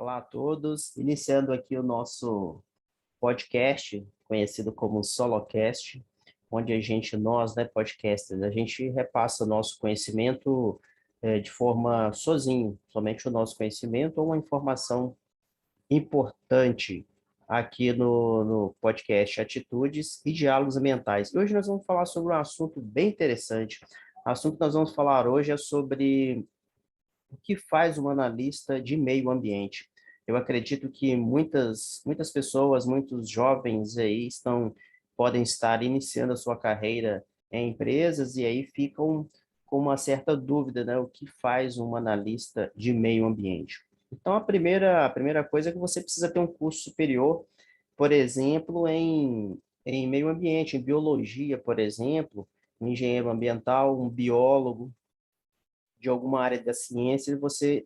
Olá a todos, iniciando aqui o nosso podcast, conhecido como Solocast, onde nós, né, podcasters, a gente repassa o nosso conhecimento de forma sozinho, somente o nosso conhecimento ou uma informação importante aqui no podcast Atitudes e Diálogos Ambientais. E hoje nós vamos falar sobre um assunto bem interessante. O assunto que nós vamos falar hoje é sobre o que faz um analista de meio ambiente. Eu acredito que muitas pessoas, muitos jovens aí podem estar iniciando a sua carreira em empresas e aí ficam com uma certa dúvida, né? O que faz um analista de meio ambiente? Então, a primeira coisa é que você precisa ter um curso superior, por exemplo, em meio ambiente, em biologia, por exemplo, um engenheiro ambiental, um biólogo, de alguma área da ciência, você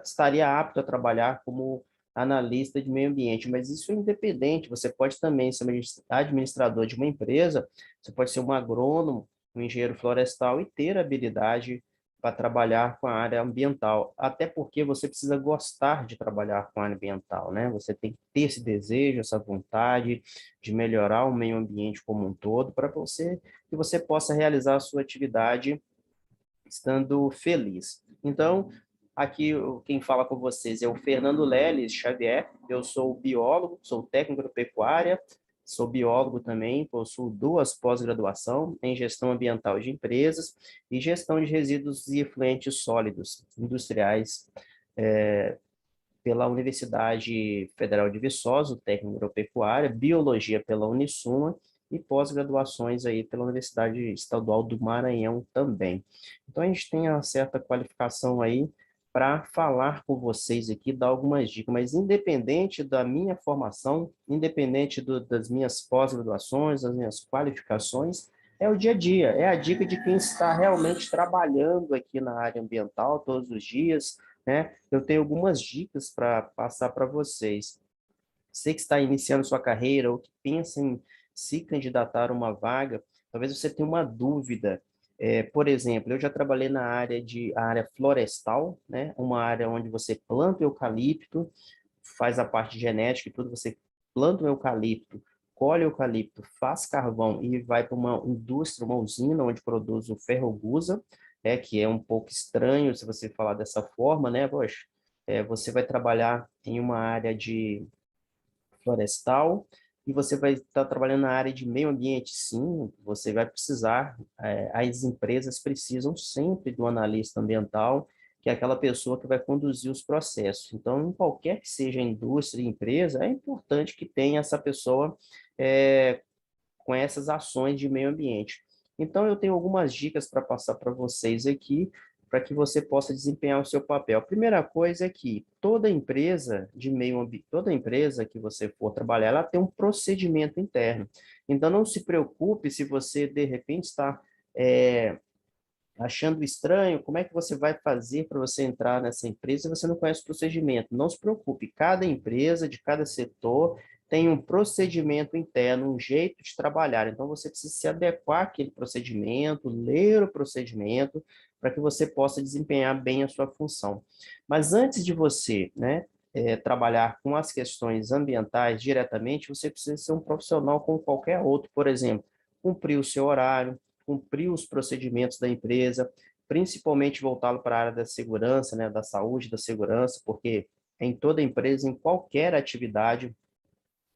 estaria apto a trabalhar como analista de meio ambiente, mas isso é independente, você pode também ser administrador de uma empresa, você pode ser um agrônomo, um engenheiro florestal e ter habilidade para trabalhar com a área ambiental, até porque você precisa gostar de trabalhar com a área ambiental, né? Você tem que ter esse desejo, essa vontade de melhorar o meio ambiente como um todo, para que você possa realizar a sua atividade estando feliz. Então, aqui quem fala com vocês é o Fernando Leles Xavier, eu sou biólogo, sou técnico de pecuária, sou biólogo também, possuo duas pós-graduação em gestão ambiental de empresas e gestão de resíduos e efluentes sólidos industriais pela Universidade Federal de Viçosa, técnico agropecuária, biologia pela Unisuma e pós-graduações aí pela Universidade Estadual do Maranhão também. Então a gente tem uma certa qualificação aí para falar com vocês aqui, dar algumas dicas, mas independente da minha formação, independente das minhas pós-graduações, das minhas qualificações, é o dia a dia, é a dica de quem está realmente trabalhando aqui na área ambiental todos os dias, né? Eu tenho algumas dicas para passar para vocês. Você que está iniciando sua carreira ou que pensa em se candidatar a uma vaga, talvez você tenha uma dúvida. Por exemplo, eu já trabalhei na área florestal, né? Uma área onde você planta o eucalipto, faz a parte genética e tudo, você planta o eucalipto, colhe o eucalipto, faz carvão e vai para uma indústria, uma usina onde produz o ferrogusa, que é um pouco estranho se você falar dessa forma, né? Poxa, você vai trabalhar em uma área de florestal e você vai estar trabalhando na área de meio ambiente, sim, você vai precisar, as empresas precisam sempre do analista ambiental, que é aquela pessoa que vai conduzir os processos. Então, em qualquer que seja a indústria e empresa, é importante que tenha essa pessoa é, com essas ações de meio ambiente. Então, eu tenho algumas dicas para passar para vocês aqui, para que você possa desempenhar o seu papel. A primeira coisa é que toda empresa de meio ambiente, toda empresa que você for trabalhar, ela tem um procedimento interno. Então, não se preocupe se você, de repente, está achando estranho, como é que você vai fazer para você entrar nessa empresa se você não conhece o procedimento? Não se preocupe, cada empresa, de cada setor, tem um procedimento interno, um jeito de trabalhar. Então, você precisa se adequar àquele procedimento, ler o procedimento, para que você possa desempenhar bem a sua função. Mas antes de você, né, trabalhar com as questões ambientais diretamente, você precisa ser um profissional como qualquer outro. Por exemplo, cumprir o seu horário, cumprir os procedimentos da empresa, principalmente voltado para a área da segurança, né, da saúde, da segurança, porque em toda empresa, em qualquer atividade,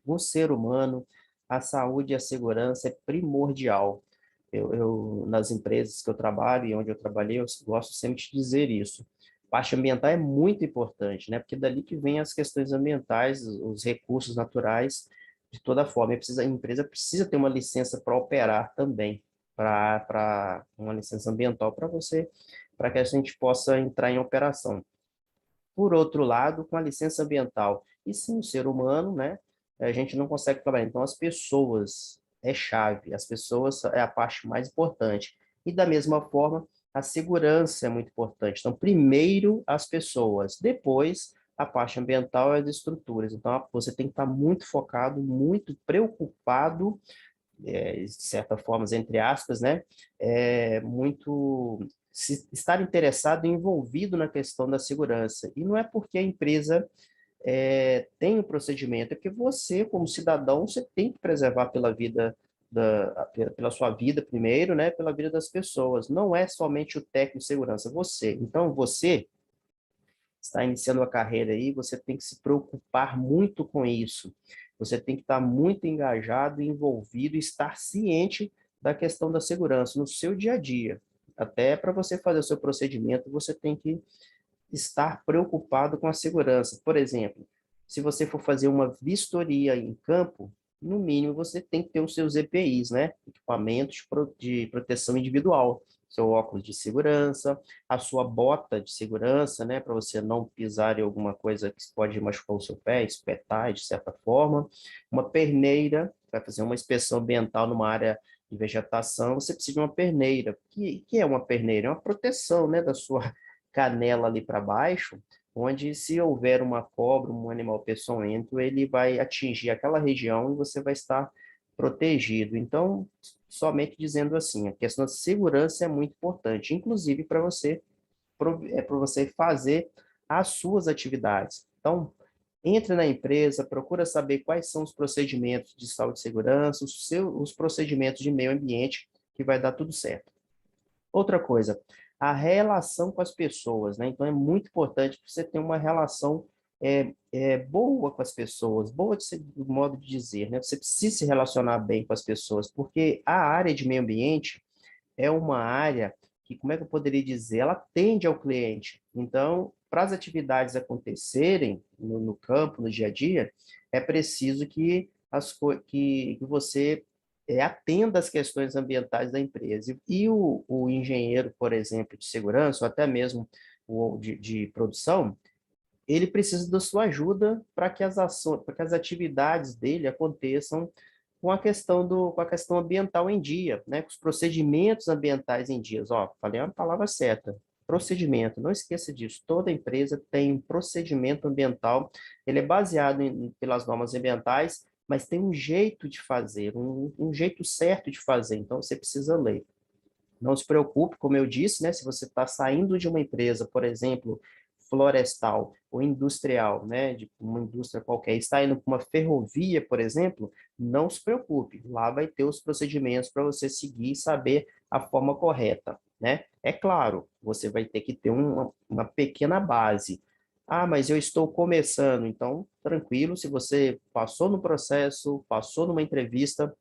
o ser humano, a saúde e a segurança é primordial. Nas empresas que eu trabalho e onde eu trabalhei, eu gosto sempre de dizer isso. A parte ambiental é muito importante, né? Porque dali que vem as questões ambientais, os recursos naturais, de toda forma. A empresa precisa ter uma licença para operar também, para uma licença ambiental para que a gente possa entrar em operação. Por outro lado, com a licença ambiental e sem o ser humano, né, a gente não consegue trabalhar. Então, as pessoas é chave, as pessoas é a parte mais importante. E da mesma forma, a segurança é muito importante. Então, primeiro as pessoas, depois a parte ambiental e as estruturas. Então, você tem que estar muito focado, muito preocupado, de certa forma, entre aspas, né, muito estar interessado e envolvido na questão da segurança. E não é porque a empresa tem um procedimento, é porque você, como cidadão, você tem que preservar pela vida pela sua vida primeiro, né, pela vida das pessoas. Não é somente o técnico de segurança, você. Então, você está iniciando uma carreira aí, você tem que se preocupar muito com isso. Você tem que estar muito engajado, envolvido, e estar ciente da questão da segurança no seu dia a dia. Até para você fazer o seu procedimento, você tem que estar preocupado com a segurança. Por exemplo, se você for fazer uma vistoria em campo, no mínimo você tem que ter os seus EPIs, né? Equipamentos de proteção individual, seu óculos de segurança, a sua bota de segurança, né? Para você não pisar em alguma coisa que pode machucar o seu pé, espetar de certa forma. Uma perneira, vai fazer uma inspeção ambiental numa área de vegetação, você precisa de uma perneira. Que é uma perneira? É uma proteção, né, da sua canela ali para baixo, onde se houver uma cobra, um animal peçonhento, ele vai atingir aquela região e você vai estar protegido. Então, somente dizendo assim, a questão da segurança é muito importante, inclusive para você fazer as suas atividades. Então, entre na empresa, procura saber quais são os procedimentos de saúde e segurança, os procedimentos de meio ambiente, que vai dar tudo certo. Outra coisa, a relação com as pessoas, né? Então, é muito importante que você tenha uma relação boa com as pessoas, boa do modo de dizer, né? Você precisa se relacionar bem com as pessoas, porque a área de meio ambiente é uma área que, como é que eu poderia dizer, ela atende ao cliente. Então, para as atividades acontecerem no campo, no dia a dia, é preciso que você atenda às questões ambientais da empresa. E o engenheiro, por exemplo, de segurança, ou até mesmo o de produção, ele precisa da sua ajuda para que as ações, para que as atividades dele aconteçam com a questão ambiental em dia, né? Com os procedimentos ambientais em dias. Ó, falei a palavra certa. Procedimento, não esqueça disso. Toda empresa tem um procedimento ambiental, ele é baseado pelas normas ambientais, mas tem um jeito de fazer, um jeito certo de fazer, então você precisa ler. Não se preocupe, como eu disse, né? Se você está saindo de uma empresa, por exemplo, florestal ou industrial, né? De uma indústria qualquer, está indo para uma ferrovia, por exemplo, não se preocupe. Lá vai ter os procedimentos para você seguir e saber a forma correta, né? É claro, você vai ter que ter uma pequena base. Ah, mas eu estou começando, então tranquilo. Se você passou no processo, passou numa entrevista,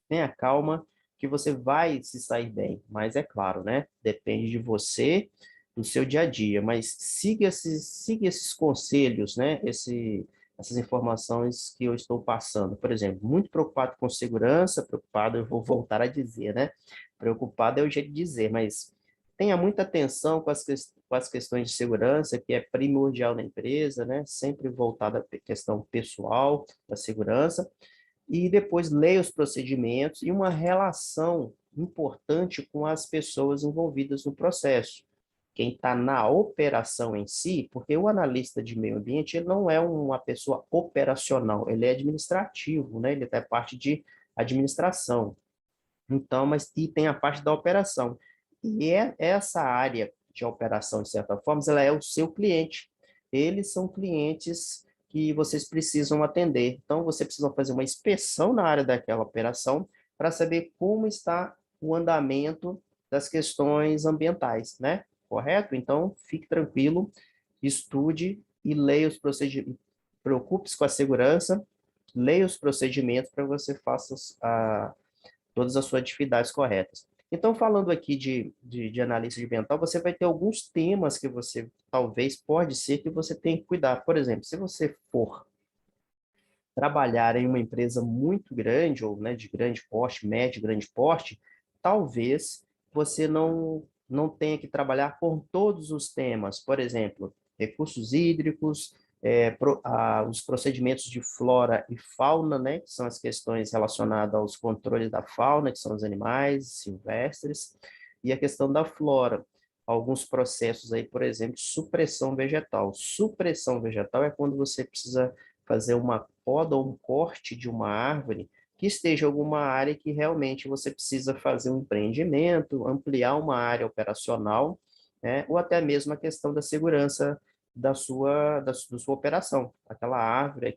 tenha calma, que você vai se sair bem. Mas é claro, né? Depende de você, do seu dia a dia. Mas siga esses conselhos, né? Essas informações que eu estou passando. Por exemplo, muito preocupado com segurança, preocupado, eu vou voltar a dizer, né? Preocupado é o jeito de dizer, mas tenha muita atenção com as questões de segurança, que é primordial na empresa, né? Sempre voltada à questão pessoal da segurança, e depois leia os procedimentos e uma relação importante com as pessoas envolvidas no processo. Quem está na operação em si, porque o analista de meio ambiente ele não é uma pessoa operacional, ele é administrativo, né? Ele é parte de administração. Então, mas e tem a parte da operação. E essa área de operação, de certa forma, ela é o seu cliente. Eles são clientes que vocês precisam atender. Então, você precisa fazer uma inspeção na área daquela operação para saber como está o andamento das questões ambientais, né? Correto? Então, fique tranquilo, estude e leia os procedimentos. Preocupe-se com a segurança, leia os procedimentos para que você faça todas as suas atividades corretas. Então, falando aqui de análise ambiental, você vai ter alguns temas que você talvez pode ser que você tenha que cuidar. Por exemplo, se você for trabalhar em uma empresa muito grande, ou né, de grande porte, médio, grande porte, talvez você não tenha que trabalhar com todos os temas. Por exemplo, recursos hídricos, os procedimentos de flora e fauna, né, que são as questões relacionadas aos controles da fauna, que são os animais silvestres, e a questão da flora. Alguns processos aí, por exemplo, supressão vegetal. Supressão vegetal é quando você precisa fazer uma poda ou um corte de uma árvore que esteja em alguma área que realmente você precisa fazer um empreendimento, ampliar uma área operacional, né? Ou até mesmo a questão da segurança da sua operação. Aquela árvore,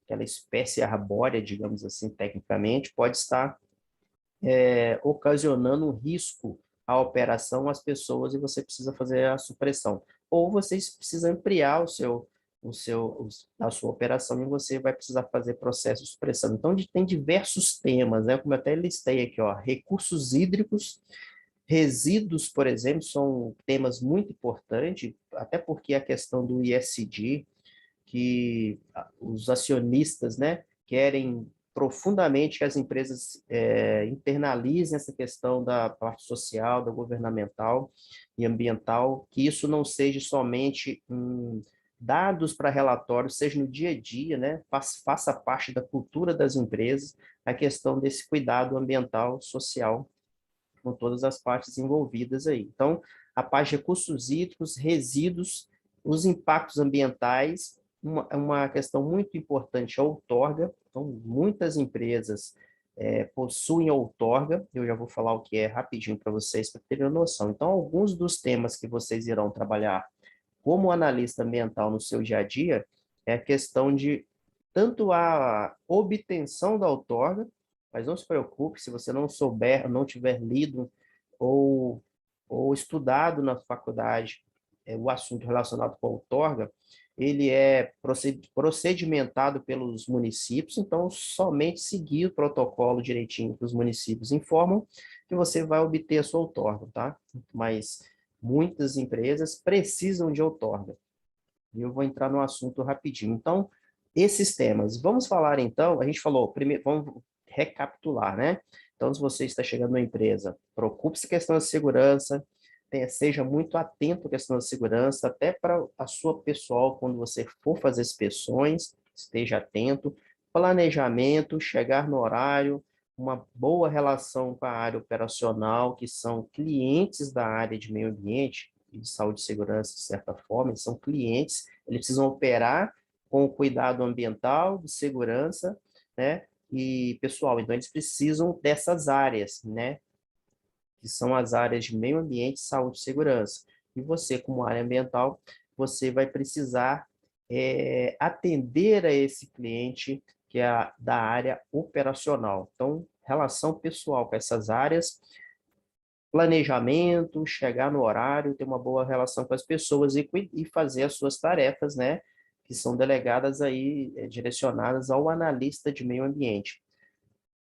aquela espécie arbórea, digamos assim, tecnicamente, pode estar ocasionando um risco à operação, às pessoas, e você precisa fazer a supressão. Ou você precisa ampliar a sua operação e você vai precisar fazer processo de supressão. Então, tem diversos temas, né? Como eu até listei aqui, ó, recursos hídricos, resíduos, por exemplo, são temas muito importantes, até porque a questão do ISD, que os acionistas, né, querem profundamente que as empresas internalizem essa questão da parte social, da governamental e ambiental, que isso não seja somente dados para relatórios, seja no dia a dia, né, faça parte da cultura das empresas, a questão desse cuidado ambiental, social, com todas as partes envolvidas aí. Então, a parte de recursos hídricos, resíduos, os impactos ambientais, uma questão muito importante, a outorga. Então, muitas empresas possuem outorga, eu já vou falar o que é rapidinho para vocês, para terem uma noção. Então, alguns dos temas que vocês irão trabalhar como analista ambiental no seu dia a dia é a questão de tanto a obtenção da outorga, mas não se preocupe se você não souber, não tiver lido ou, ou estudado na faculdade o assunto relacionado com a outorga, ele é procedimentado pelos municípios, então somente seguir o protocolo direitinho que os municípios informam que você vai obter a sua outorga, tá? Mas muitas empresas precisam de outorga. E eu vou entrar no assunto rapidinho. Então, esses temas. Vamos falar então, a gente falou, primeiro, vamos recapitular, né? Então, se você está chegando na empresa, preocupe-se com a questão da segurança, seja muito atento à questão da segurança, até para a sua pessoal, quando você for fazer inspeções, esteja atento. Planejamento, chegar no horário, uma boa relação com a área operacional, que são clientes da área de meio ambiente, e de saúde e segurança, de certa forma, eles são clientes, eles precisam operar com cuidado ambiental, de segurança, né, e pessoal, então eles precisam dessas áreas, né, que são as áreas de meio ambiente, saúde e segurança. E você, como área ambiental, você vai precisar atender a esse cliente que é da área operacional. Então, relação pessoal com essas áreas, planejamento, chegar no horário, ter uma boa relação com as pessoas e fazer as suas tarefas, né, que são delegadas aí, direcionadas ao analista de meio ambiente.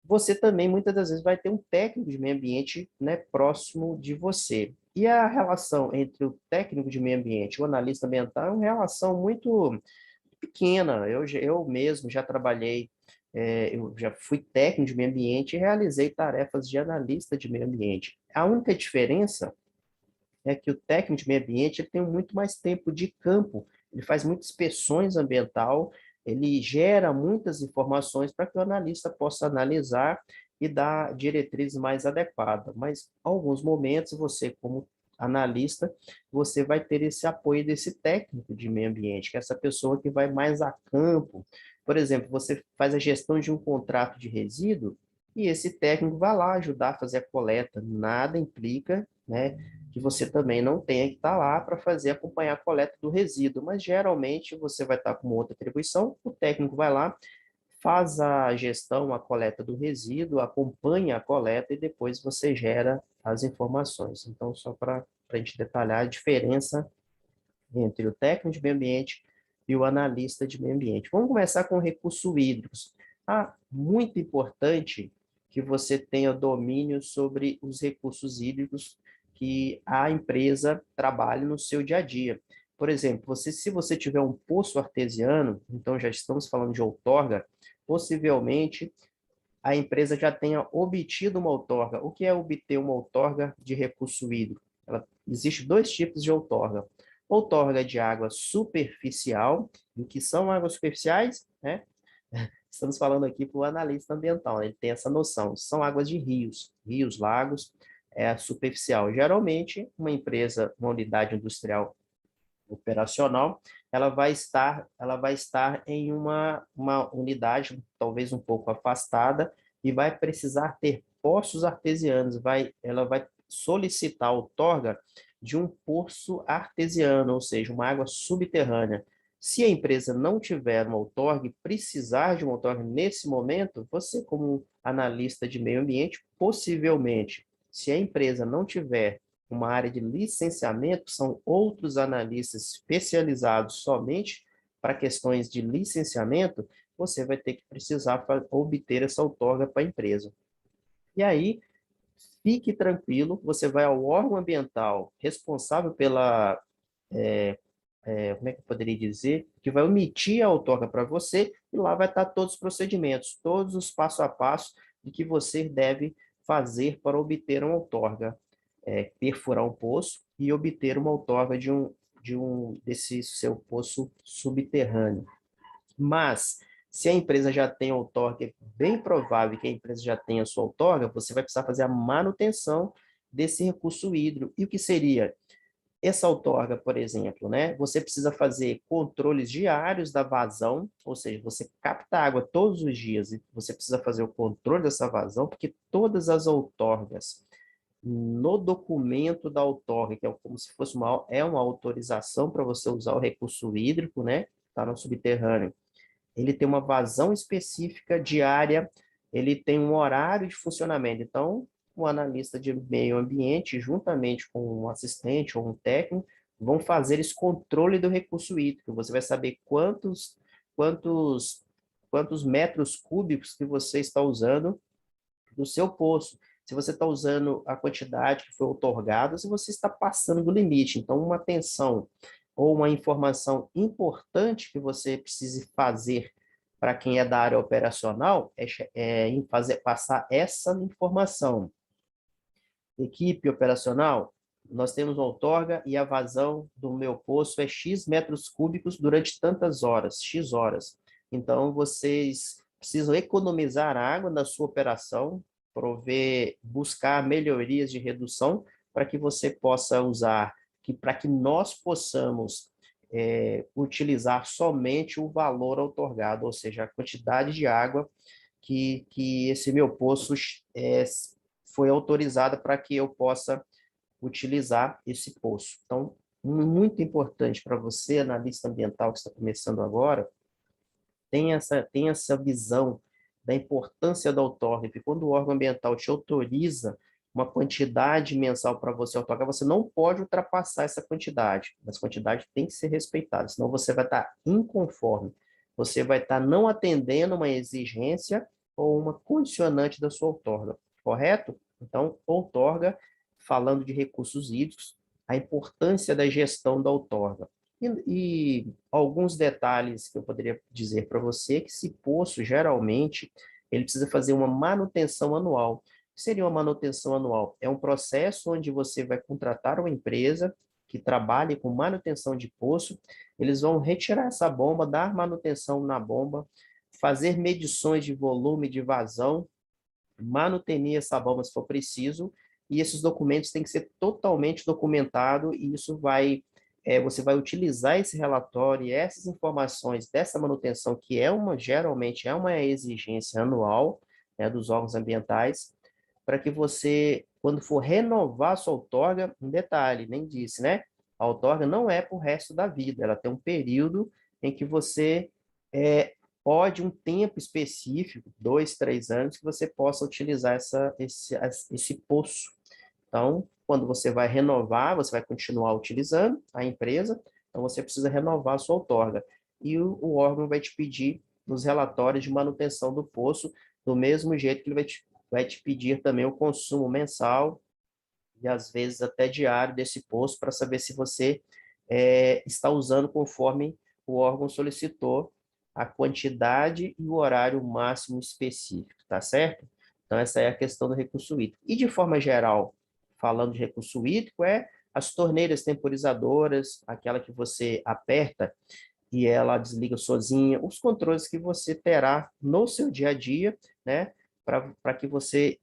Você também, muitas das vezes, vai ter um técnico de meio ambiente, né, próximo de você. E a relação entre o técnico de meio ambiente e o analista ambiental é uma relação muito pequena. Eu mesmo já trabalhei, eu já fui técnico de meio ambiente e realizei tarefas de analista de meio ambiente. A única diferença é que o técnico de meio ambiente ele tem muito mais tempo de campo, ele faz muitas inspeções ambiental, ele gera muitas informações para que o analista possa analisar e dar diretrizes mais adequadas. Mas, em alguns momentos, você, como analista, você vai ter esse apoio desse técnico de meio ambiente, que é essa pessoa que vai mais a campo. Por exemplo, você faz a gestão de um contrato de resíduo e esse técnico vai lá ajudar a fazer a coleta. Nada implica, né, que você também não tenha que estar lá para fazer acompanhar a coleta do resíduo, mas geralmente você vai estar com uma outra atribuição, o técnico vai lá, faz a gestão, a coleta do resíduo, acompanha a coleta e depois você gera as informações. Então, só para a gente detalhar a diferença entre o técnico de meio ambiente e o analista de meio ambiente. Vamos começar com recursos hídricos. Muito importante que você tenha domínio sobre os recursos hídricos que a empresa trabalha no seu dia a dia. Por exemplo, se você tiver um poço artesiano, então já estamos falando de outorga, possivelmente a empresa já tenha obtido uma outorga. O que é obter uma outorga de recurso hídrico? Existe dois tipos de outorga. Outorga de água superficial. O que são águas superficiais? Né? Estamos falando aqui para o analista ambiental, né? Ele tem essa noção. São águas de rios, lagos, é superficial. Geralmente, uma empresa, uma unidade industrial operacional, ela vai estar em uma unidade talvez um pouco afastada e vai precisar ter poços artesianos, ela vai solicitar outorga de um poço artesiano, ou seja, uma água subterrânea. Se a empresa não tiver uma outorga, precisar de uma outorga nesse momento, você, como analista de meio ambiente, possivelmente, se a empresa não tiver uma área de licenciamento, são outros analistas especializados somente para questões de licenciamento, você vai ter que precisar obter essa outorga para a empresa. E aí, fique tranquilo, você vai ao órgão ambiental responsável pela, como é que eu poderia dizer, que vai emitir a outorga para você, e lá vai estar todos os procedimentos, todos os passo a passo de que você deve fazer para obter uma outorga, perfurar um poço e obter uma outorga desse seu poço subterrâneo. Mas, se a empresa já tem outorga, é bem provável que a empresa já tenha sua outorga, você vai precisar fazer a manutenção desse recurso hídrico. E o que seria? Essa outorga, por exemplo, né? Você precisa fazer controles diários da vazão, ou seja, você capta água todos os dias e você precisa fazer o controle dessa vazão, porque todas as outorgas no documento da outorga, que é como se fosse uma autorização para você usar o recurso hídrico, né? Está no subterrâneo. Ele tem uma vazão específica diária, ele tem um horário de funcionamento. Então, o analista de meio ambiente, juntamente com um assistente ou um técnico, vão fazer esse controle do recurso hídrico. Você vai saber quantos, quantos metros cúbicos que você está usando do seu poço. Se você está usando a quantidade que foi outorgada, se você está passando do limite. Então, uma atenção ou uma informação importante que você precise fazer para quem é da área operacional em passar essa informação. Equipe operacional, nós temos uma outorga e a vazão do meu poço é X metros cúbicos durante tantas horas, X horas. Então, vocês precisam economizar água na sua operação, buscar melhorias de redução para que você possa usar, para que nós possamos utilizar somente o valor outorgado, ou seja, a quantidade de água que esse meu poço foi autorizada para que eu possa utilizar esse poço. Então, muito importante para você, analista ambiental que está começando agora, tem essa visão da importância da outorga, porque quando o órgão ambiental te autoriza uma quantidade mensal para você outorgar, você não pode ultrapassar essa quantidade. Essa quantidade tem que ser respeitada, senão você vai estar inconforme. Você vai estar não atendendo uma exigência ou uma condicionante da sua outorga, correto? Então, outorga, falando de recursos hídricos, a importância da gestão da outorga. E alguns detalhes que eu poderia dizer para você, que esse poço, geralmente, ele precisa fazer uma manutenção anual. O que seria uma manutenção anual? É um processo onde você vai contratar uma empresa que trabalhe com manutenção de poço, eles vão retirar essa bomba, dar manutenção na bomba, fazer medições de volume, de vazão, manutenir essa bomba se for preciso, e esses documentos têm que ser totalmente documentados, e isso você vai utilizar esse relatório e essas informações dessa manutenção, que geralmente é uma exigência anual, né, dos órgãos ambientais, para que você, quando for renovar a sua outorga, um detalhe, nem disse, né? A outorga não é para o resto da vida, ela tem um período em que você pode, um tempo específico, 2, 3 anos, que você possa utilizar esse poço. Então, quando você vai renovar, você vai continuar utilizando a empresa, então você precisa renovar a sua outorga. E o órgão vai te pedir nos relatórios de manutenção do poço, do mesmo jeito que ele vai te pedir também o consumo mensal e às vezes até diário desse poço para saber se você está usando conforme o órgão solicitou a quantidade e o horário máximo específico, tá certo? Então, essa é a questão do recurso hídrico. E, de forma geral, falando de recurso hídrico, as torneiras temporizadoras, aquela que você aperta e ela desliga sozinha, os controles que você terá no seu dia a dia, né, para que você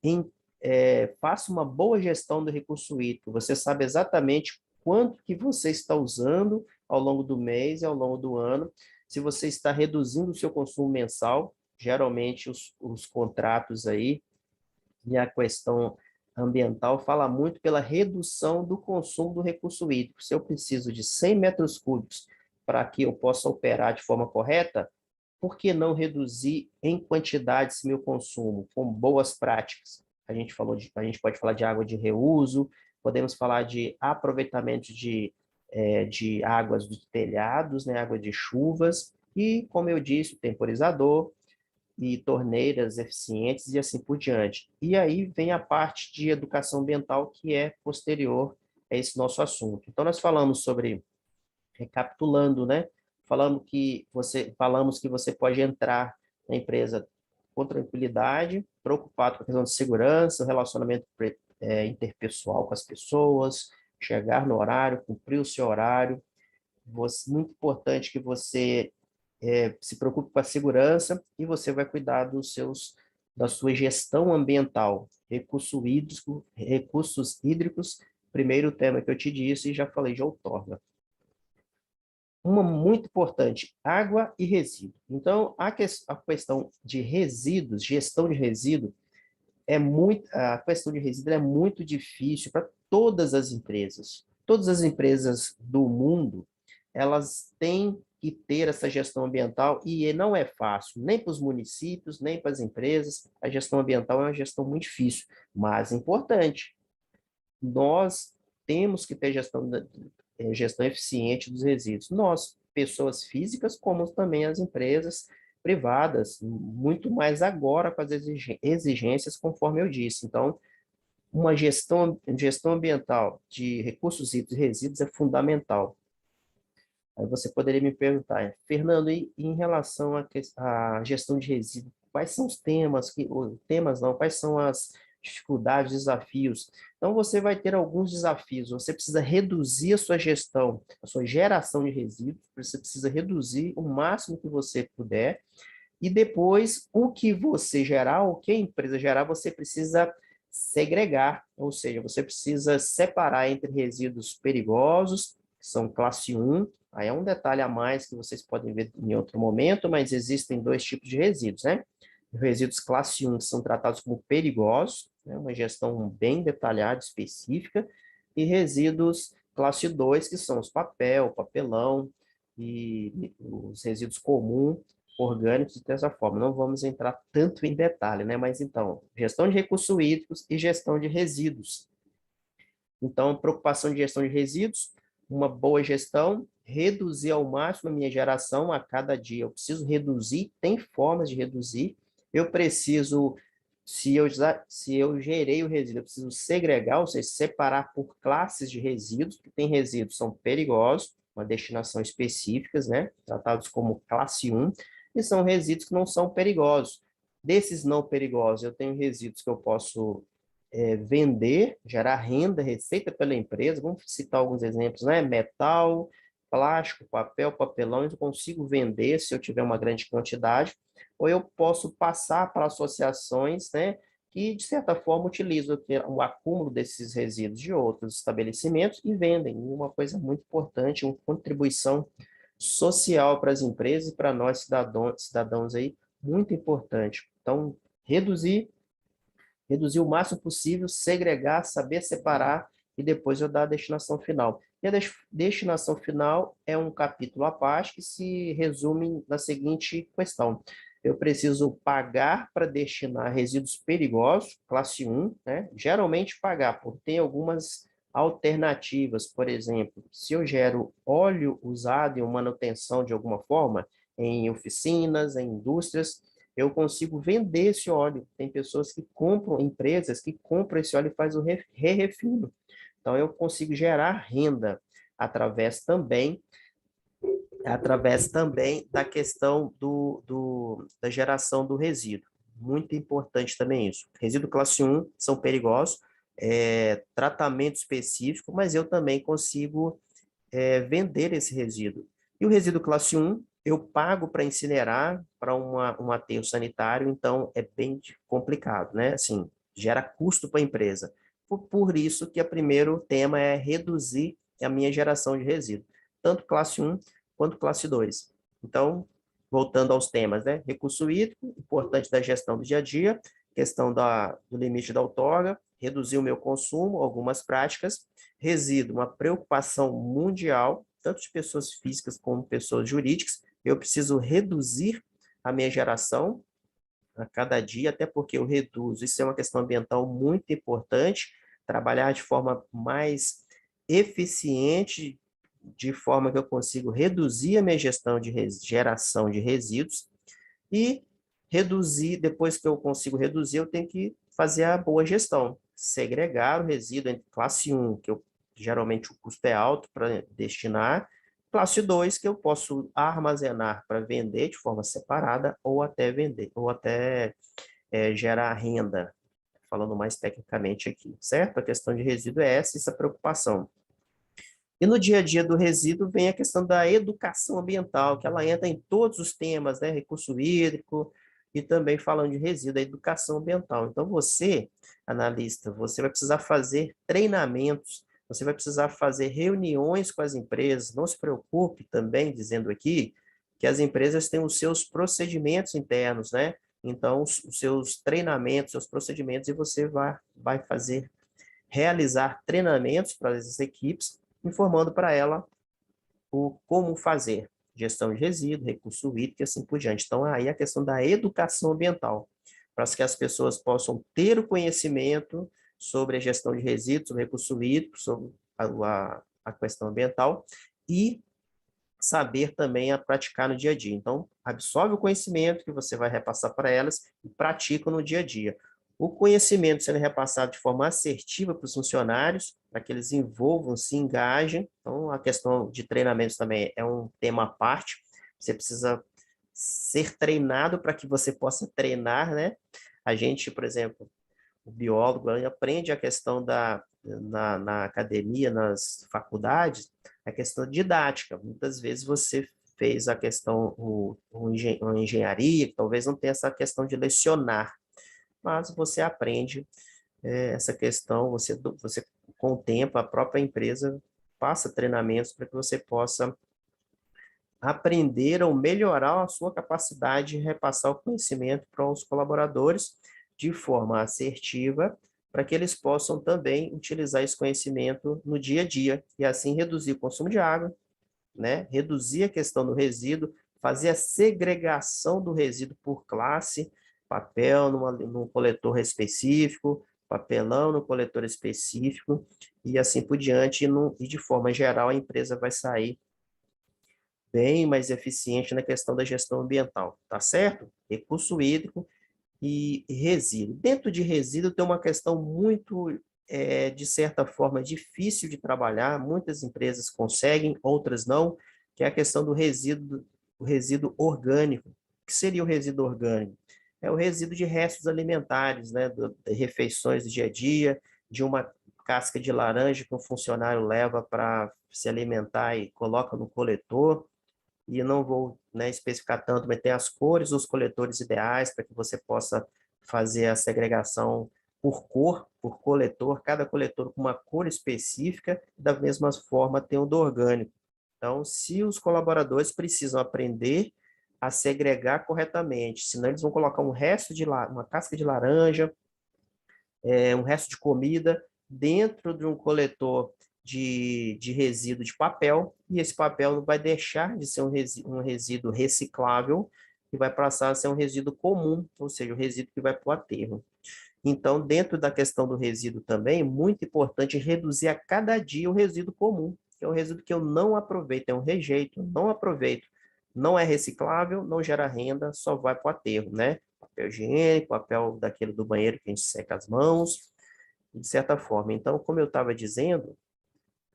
faça uma boa gestão do recurso hídrico. Você sabe exatamente quanto que você está usando ao longo do mês e ao longo do ano, se você está reduzindo o seu consumo mensal, geralmente os contratos aí, e a questão ambiental fala muito pela redução do consumo do recurso hídrico. Se eu preciso de 100 metros cúbicos para que eu possa operar de forma correta, por que não reduzir em quantidade esse meu consumo, com boas práticas? A gente pode falar de água de reuso, podemos falar de aproveitamento de águas dos telhados, né, água de chuvas, e, como eu disse, o temporizador e torneiras eficientes e assim por diante. E aí vem a parte de educação ambiental que é posterior a esse nosso assunto. Então, nós falamos sobre, recapitulando, né? Falamos que você pode entrar na empresa com tranquilidade, preocupado com a questão de segurança, o relacionamento interpessoal com as pessoas, chegar no horário, cumprir o seu horário. Muito importante que você se preocupe com a segurança e você vai cuidar da sua gestão ambiental, recursos hídricos, primeiro tema que eu te disse e já falei de outorga. Uma muito importante, água e resíduo. Então, a questão de resíduos, gestão de resíduo, a questão de resíduo é muito difícil para todas as empresas. Todas as empresas do mundo, elas têm que ter essa gestão ambiental e não é fácil, nem para os municípios, nem para as empresas. A gestão ambiental é uma gestão muito difícil, mas importante. Nós temos que ter gestão eficiente dos resíduos. Nós, pessoas físicas, como também as empresas privadas, muito mais agora com as exigências, conforme eu disse. Então, uma gestão ambiental de recursos hídricos e resíduos é fundamental. Aí você poderia me perguntar, Fernando, e em relação à gestão de resíduos, quais são os temas, temas não, quais são as dificuldades, desafios? Então, você vai ter alguns desafios. Você precisa reduzir a sua gestão, a sua geração de resíduos, você precisa reduzir o máximo que você puder, e depois, o que você gerar, o que a empresa gerar, você precisa segregar, ou seja, você precisa separar entre resíduos perigosos, que são classe 1, aí é um detalhe a mais que vocês podem ver em outro momento, mas existem dois tipos de resíduos, né? Resíduos classe 1 que são tratados como perigosos, né? Uma gestão bem detalhada, específica, e resíduos classe 2, que são os papelão e os resíduos comuns, orgânicos dessa forma. Não vamos entrar tanto em detalhe, né? Mas então, gestão de recursos hídricos e gestão de resíduos. Então, preocupação de gestão de resíduos, uma boa gestão, reduzir ao máximo a minha geração a cada dia. Eu preciso reduzir, tem formas de reduzir. Eu preciso, se eu gerei o resíduo, eu preciso segregar, ou seja, separar por classes de resíduos, que tem resíduos que são perigosos, uma destinação específicas, né? Tratados como classe 1, e são resíduos que não são perigosos. Desses não perigosos, eu tenho resíduos que eu posso vender, gerar renda, receita pela empresa. Vamos citar alguns exemplos, né? Metal, plástico, papel, papelão, eu consigo vender se eu tiver uma grande quantidade, ou eu posso passar para associações, né? Que, de certa forma, utilizam o acúmulo desses resíduos de outros estabelecimentos e vendem. Uma coisa muito importante, uma contribuição social para as empresas e para nós cidadãos aí, muito importante. Então, reduzir o máximo possível, segregar, saber separar e depois eu dar a destinação final. E a destinação final é um capítulo à parte que se resume na seguinte questão: eu preciso pagar para destinar resíduos perigosos, classe 1, né? Geralmente pagar, porque tem algumas alternativas. Por exemplo, se eu gero óleo usado em manutenção de alguma forma, em oficinas, em indústrias, eu consigo vender esse óleo. Tem pessoas que compram, empresas que compram esse óleo e fazem o re-refino. Então, eu consigo gerar renda através também da questão da geração do resíduo. Muito importante também isso. Resíduo classe 1 são perigosos, tratamento específico, mas eu também consigo vender esse resíduo. E o resíduo classe 1, eu pago para incinerar para um aterro sanitário, então é bem complicado, né? Assim, gera custo para a empresa. Por isso que o primeiro tema é reduzir a minha geração de resíduo, tanto classe 1 quanto classe 2. Então, voltando aos temas, né? Recurso hídrico, importante da gestão do dia a dia, questão do limite da outorga, reduzir o meu consumo, algumas práticas. Resíduo, uma preocupação mundial, tanto de pessoas físicas como pessoas jurídicas. Eu preciso reduzir a minha geração a cada dia, até porque eu reduzo. Isso é uma questão ambiental muito importante, trabalhar de forma mais eficiente, de forma que eu consigo reduzir a minha gestão de geração de resíduos e reduzir, depois que eu consigo reduzir, eu tenho que fazer a boa gestão, segregar o resíduo entre classe 1, que eu, geralmente o custo é alto para destinar, classe 2, que eu posso armazenar para vender de forma separada ou até vender, ou até gerar renda, falando mais tecnicamente aqui, certo? A questão de resíduo é essa preocupação. E no dia a dia do resíduo vem a questão da educação ambiental, que ela entra em todos os temas, né? Recurso hídrico e também falando de resíduo, a educação ambiental. Então, você, analista, você vai precisar fazer treinamentos, você vai precisar fazer reuniões com as empresas. Não se preocupe também, dizendo aqui, que as empresas têm os seus procedimentos internos, né? Então, os seus treinamentos, seus procedimentos, e você vai realizar treinamentos para as equipes, informando para ela o como fazer gestão de resíduo, recurso hídrico e assim por diante. Então, aí a questão da educação ambiental, para que as pessoas possam ter o conhecimento sobre a gestão de resíduos, sobre recurso hídrico, sobre a questão ambiental e saber também a praticar no dia a dia. Então, absorve o conhecimento que você vai repassar para elas e pratica no dia a dia. O conhecimento sendo repassado de forma assertiva para os funcionários, para que eles envolvam, se engajem. Então, a questão de treinamentos também é um tema à parte. Você precisa ser treinado para que você possa treinar, né? A gente, por exemplo, o biólogo aprende a questão na academia, nas faculdades, a questão didática. Muitas vezes você fez a questão, uma engenharia, que talvez não tenha essa questão de lecionar, mas você aprende essa questão, você com o tempo, a própria empresa passa treinamentos para que você possa aprender ou melhorar a sua capacidade de repassar o conhecimento para os colaboradores de forma assertiva, para que eles possam também utilizar esse conhecimento no dia a dia e assim reduzir o consumo de água, né? Reduzir a questão do resíduo, fazer a segregação do resíduo por classe, papel num coletor específico, papelão no coletor específico, e assim por diante, e de forma geral a empresa vai sair bem mais eficiente na questão da gestão ambiental, tá certo? Recurso hídrico e resíduo. Dentro de resíduo tem uma questão muito, de certa forma, difícil de trabalhar, muitas empresas conseguem, outras não, que é a questão do resíduo, o resíduo orgânico. O que seria o resíduo orgânico? É o resíduo de restos alimentares, né, de refeições do dia a dia, de uma casca de laranja que um funcionário leva para se alimentar e coloca no coletor, e eu não vou, né, especificar tanto, mas tem as cores dos coletores ideais para que você possa fazer a segregação por cor, por coletor, cada coletor com uma cor específica, da mesma forma tem o do orgânico. Então, se os colaboradores precisam aprender a segregar corretamente, senão eles vão colocar um resto de uma casca de laranja, um resto de comida dentro de um coletor de resíduo de papel, e esse papel não vai deixar de ser um resíduo reciclável e vai passar a ser um resíduo comum, ou seja, o resíduo que vai para o aterro. Então, dentro da questão do resíduo também, muito importante reduzir a cada dia o resíduo comum, que é o resíduo que eu não aproveito, é um rejeito, não aproveito. Não é reciclável, não gera renda, só vai para o aterro, né? Papel higiênico, papel daquele do banheiro que a gente seca as mãos, de certa forma. Então, como eu estava dizendo,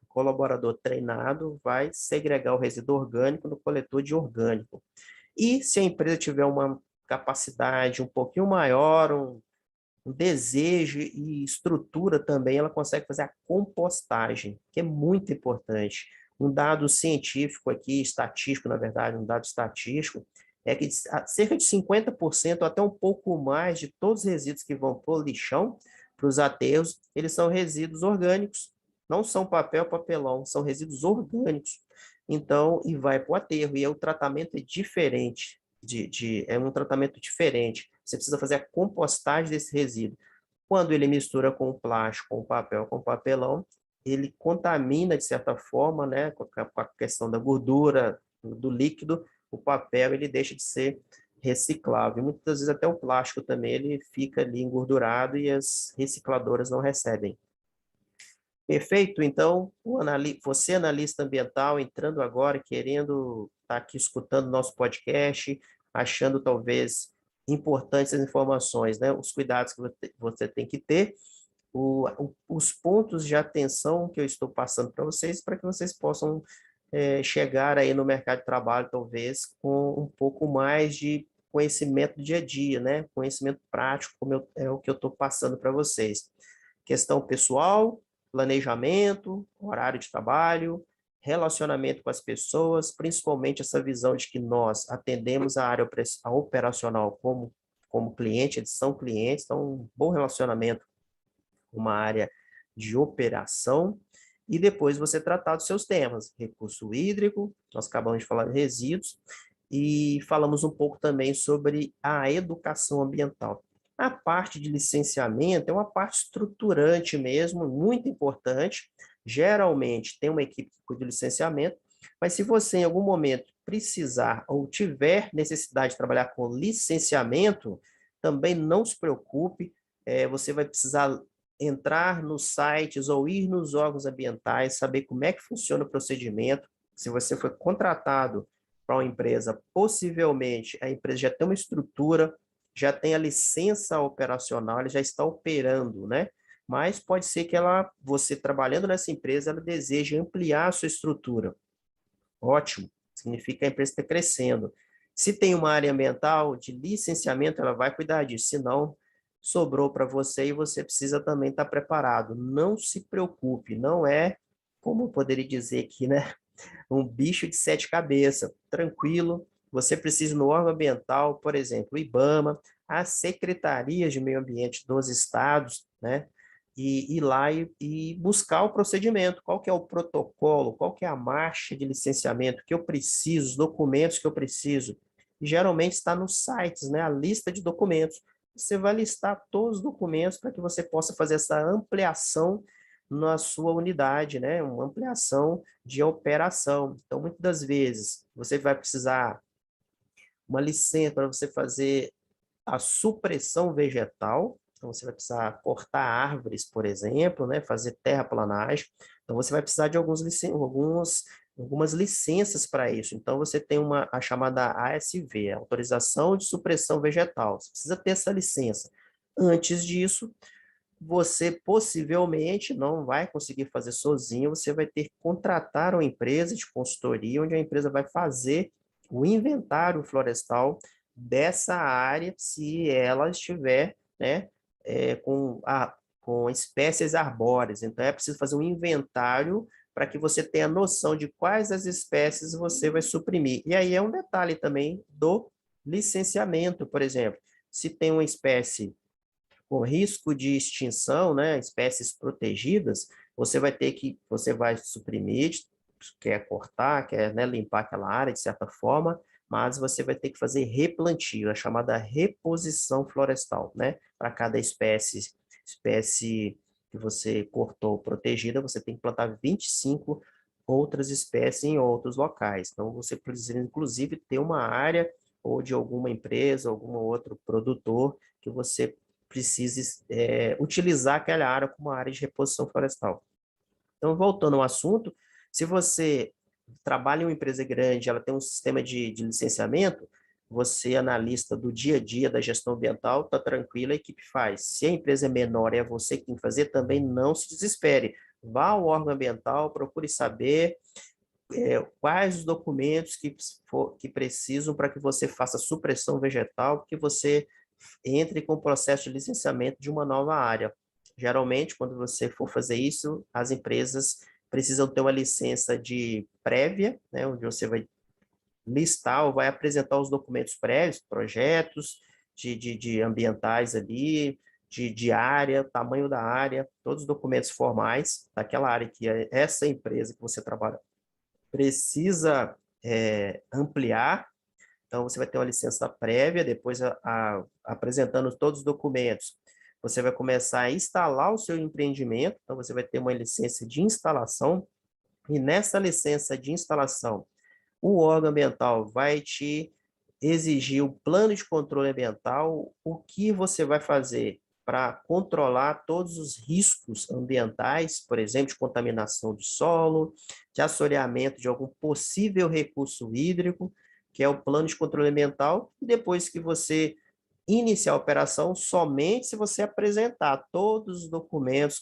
o colaborador treinado vai segregar o resíduo orgânico no coletor de orgânico. E se a empresa tiver uma capacidade um pouquinho maior, um desejo e estrutura também, ela consegue fazer a compostagem, que é muito importante. Um dado científico aqui, estatístico, na verdade, um dado estatístico, é que cerca de 50% até um pouco mais de todos os resíduos que vão para o lixão, para os aterros, eles são resíduos orgânicos, não são papel, papelão, são resíduos orgânicos. Então, e vai para o aterro, e o tratamento é diferente, é um tratamento diferente você precisa fazer a compostagem desse resíduo. Quando ele mistura com o plástico, com o papel, com o papelão, ele contamina, de certa forma, né, com a questão da gordura, do líquido, o papel ele deixa de ser reciclável. Muitas vezes até o plástico também ele fica ali engordurado e as recicladoras não recebem. Perfeito? Então, você, analista ambiental, entrando agora, querendo estar aqui escutando nosso podcast, achando talvez importantes as informações, né? Os cuidados que você tem que ter, os pontos de atenção que eu estou passando para que vocês possam chegar aí no mercado de trabalho, talvez, com um pouco mais de conhecimento do dia a dia, né? Conhecimento prático, é o que eu estou passando para vocês. Questão pessoal, planejamento, horário de trabalho, relacionamento com as pessoas, principalmente essa visão de que nós atendemos a área operacional como cliente, eles são clientes, então um bom relacionamento com uma área de operação, e depois você tratar dos seus temas, recurso hídrico, nós acabamos de falar de resíduos, e falamos um pouco também sobre a educação ambiental. A parte de licenciamento é uma parte estruturante mesmo, muito importante. Geralmente tem uma equipe que cuida do licenciamento, mas se você em algum momento precisar ou tiver necessidade de trabalhar com licenciamento, também não se preocupe, você vai precisar entrar nos sites ou ir nos órgãos ambientais, saber como é que funciona o procedimento. Se você foi contratado para uma empresa, possivelmente a empresa já tem uma estrutura, já tem a licença operacional, ela já está operando, né? Mas pode ser que você trabalhando nessa empresa, ela deseje ampliar a sua estrutura. Ótimo, significa que a empresa está crescendo. Se tem uma área ambiental de licenciamento, ela vai cuidar disso, senão sobrou para você e você precisa também estar preparado. Não se preocupe, não é, como eu poderia dizer aqui, né? Um bicho de sete cabeças, tranquilo. Você precisa no órgão ambiental, por exemplo, o IBAMA, as secretarias de meio ambiente dos estados, né? E ir lá e buscar o procedimento, qual que é o protocolo, qual que é a marcha de licenciamento que eu preciso, os documentos que eu preciso. E geralmente está nos sites, né? A lista de documentos. Você vai listar todos os documentos para que você possa fazer essa ampliação na sua unidade, né? Uma ampliação de operação. Então, muitas das vezes, você vai precisar uma licença para você fazer a supressão vegetal. Então, você vai precisar cortar árvores, por exemplo, né? Fazer terraplanagem. Então, você vai precisar de algumas licenças para isso. Então, você tem a chamada ASV, Autorização de Supressão Vegetal. Você precisa ter essa licença. Antes disso, você possivelmente não vai conseguir fazer sozinho, você vai ter que contratar uma empresa de consultoria, onde a empresa vai fazer o inventário florestal dessa área, se ela estiver, né, com espécies arbóreas. Então, é preciso fazer um inventário para que você tenha noção de quais as espécies você vai suprimir. E aí é um detalhe também do licenciamento, por exemplo. Se tem uma espécie com risco de extinção, né, espécies protegidas, você vai suprimir, quer cortar, quer, né, limpar aquela área de certa forma, mas você vai ter que fazer replantio, a chamada reposição florestal, né? Para cada espécie que você cortou protegida, você tem que plantar 25 outras espécies em outros locais. Então, você precisa, inclusive, ter uma área ou de alguma empresa, algum outro produtor que você precise utilizar aquela área como uma área de reposição florestal. Então, voltando ao assunto, se você trabalha em uma empresa grande, ela tem um sistema de licenciamento, você, analista do dia a dia da gestão ambiental, está tranquilo, a equipe faz. Se a empresa é menor e é você que tem que fazer, também não se desespere. Vá ao órgão ambiental, procure saber quais os documentos que precisam para que você faça supressão vegetal, que você entre com o processo de licenciamento de uma nova área. Geralmente, quando você for fazer isso, as empresas precisam ter uma licença de prévia, né, onde você vai listar ou vai apresentar os documentos prévios, projetos de ambientais ali, de área, tamanho da área, todos os documentos formais daquela área que essa empresa que você trabalha precisa ampliar, Então, você vai ter uma licença prévia, depois apresentando todos os documentos. Você vai começar a instalar o seu empreendimento, então você vai ter uma licença de instalação, e nessa licença de instalação, o órgão ambiental vai te exigir o plano de controle ambiental, o que você vai fazer para controlar todos os riscos ambientais, por exemplo, de contaminação do solo, de assoreamento de algum possível recurso hídrico, que é o plano de controle ambiental, e depois que você iniciar a operação, somente se você apresentar todos os documentos,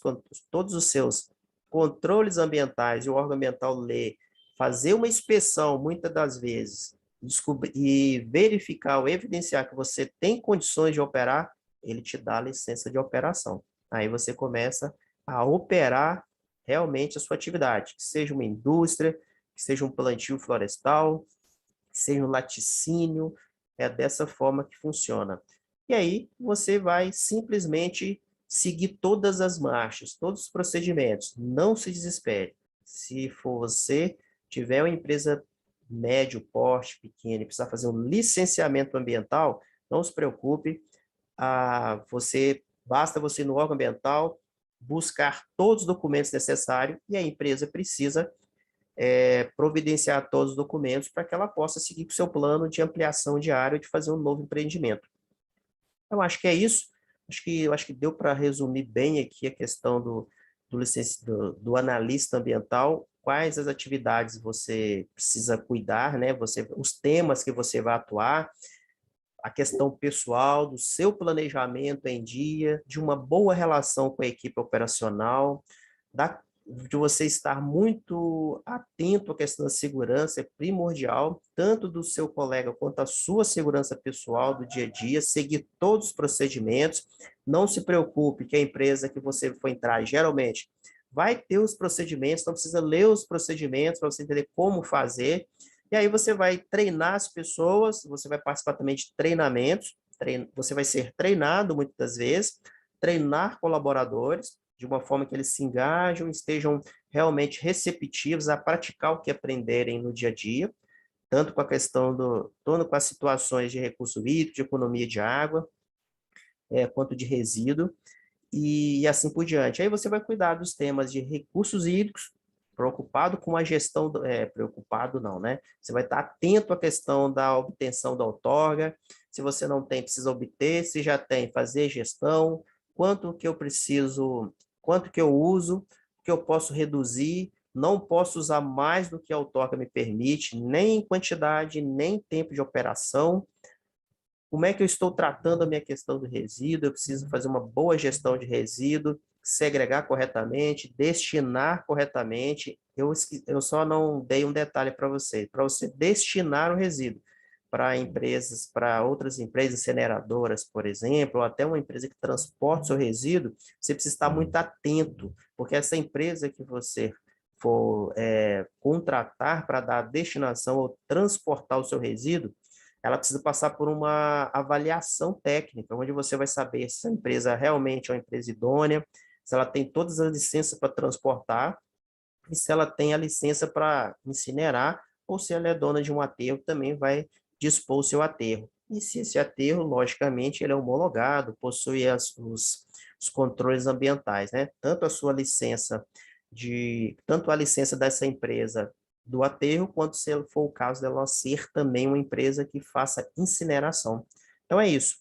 todos os seus controles ambientais, e o órgão ambiental ler, fazer uma inspeção, muitas das vezes, descobrir e verificar ou evidenciar que você tem condições de operar, ele te dá a licença de operação. Aí você começa a operar realmente a sua atividade, que seja uma indústria, que seja um plantio florestal, que seja um laticínio, é dessa forma que funciona. E aí você vai simplesmente seguir todas as marchas, todos os procedimentos, não se desespere. Se for você, tiver uma empresa médio, porte, pequena, e precisar fazer um licenciamento ambiental, não se preocupe, basta você ir no órgão ambiental, buscar todos os documentos necessários e a empresa precisa providenciar todos os documentos para que ela possa seguir com o seu plano de ampliação de área de fazer um novo empreendimento. Eu acho que é isso. Eu acho que deu para resumir bem aqui a questão do analista ambiental, quais as atividades você precisa cuidar, né? Os temas que você vai atuar, a questão pessoal, do seu planejamento em dia, de uma boa relação com a equipe operacional, de você estar muito atento à questão da segurança, é primordial, tanto do seu colega quanto a sua segurança pessoal do dia a dia, seguir todos os procedimentos, não se preocupe que a empresa que você for entrar, geralmente, vai ter os procedimentos, então precisa ler os procedimentos para você entender como fazer, e aí você vai treinar as pessoas, você vai participar também de treinamentos, você vai ser treinado muitas das vezes, treinar colaboradores, de uma forma que eles se engajam, estejam realmente receptivos a praticar o que aprenderem no dia a dia, tanto com a questão tanto com as situações de recurso hídrico, de economia de água, quanto de resíduo, e assim por diante. Aí você vai cuidar dos temas de recursos hídricos, preocupado com a gestão, preocupado não, né? Você vai estar atento à questão da obtenção da outorga, se você não tem, precisa obter, se já tem, fazer gestão, quanto que eu preciso, quanto que eu uso, que eu posso reduzir, não posso usar mais do que a outorga me permite, nem em quantidade, nem em tempo de operação, como é que eu estou tratando a minha questão do resíduo, eu preciso fazer uma boa gestão de resíduo, segregar corretamente, destinar corretamente. Eu só não dei um detalhe para você destinar o resíduo para empresas, para outras empresas incineradoras, por exemplo, ou até uma empresa que transporta o seu resíduo, você precisa estar muito atento, porque essa empresa que você for contratar para dar a destinação ou transportar o seu resíduo, ela precisa passar por uma avaliação técnica, onde você vai saber se a empresa realmente é uma empresa idônea, se ela tem todas as licenças para transportar e se ela tem a licença para incinerar, ou se ela é dona de um aterro, também vai dispor o seu aterro. E se esse aterro, logicamente, ele é homologado, possui os controles ambientais, né? Tanto a licença dessa empresa do aterro, quanto se for o caso dela ser também uma empresa que faça incineração. Então é isso.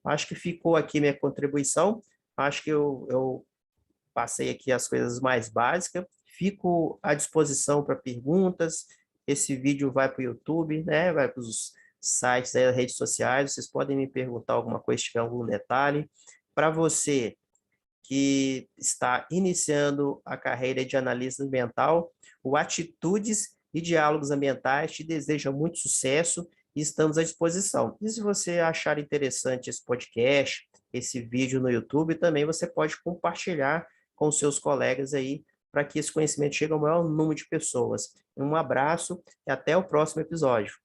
Acho que ficou aqui minha contribuição. Acho que eu passei aqui as coisas mais básicas. Fico à disposição para perguntas. Esse vídeo vai para o YouTube, né? Vai para os sites, das redes sociais. Vocês podem me perguntar alguma coisa, se tiver algum detalhe. Para você que está iniciando a carreira de analista ambiental, o Atitudes e Diálogos Ambientais te deseja muito sucesso e estamos à disposição. E se você achar interessante esse podcast, esse vídeo no YouTube, também você pode compartilhar com seus colegas aí, para que esse conhecimento chegue ao maior número de pessoas. Um abraço e até o próximo episódio.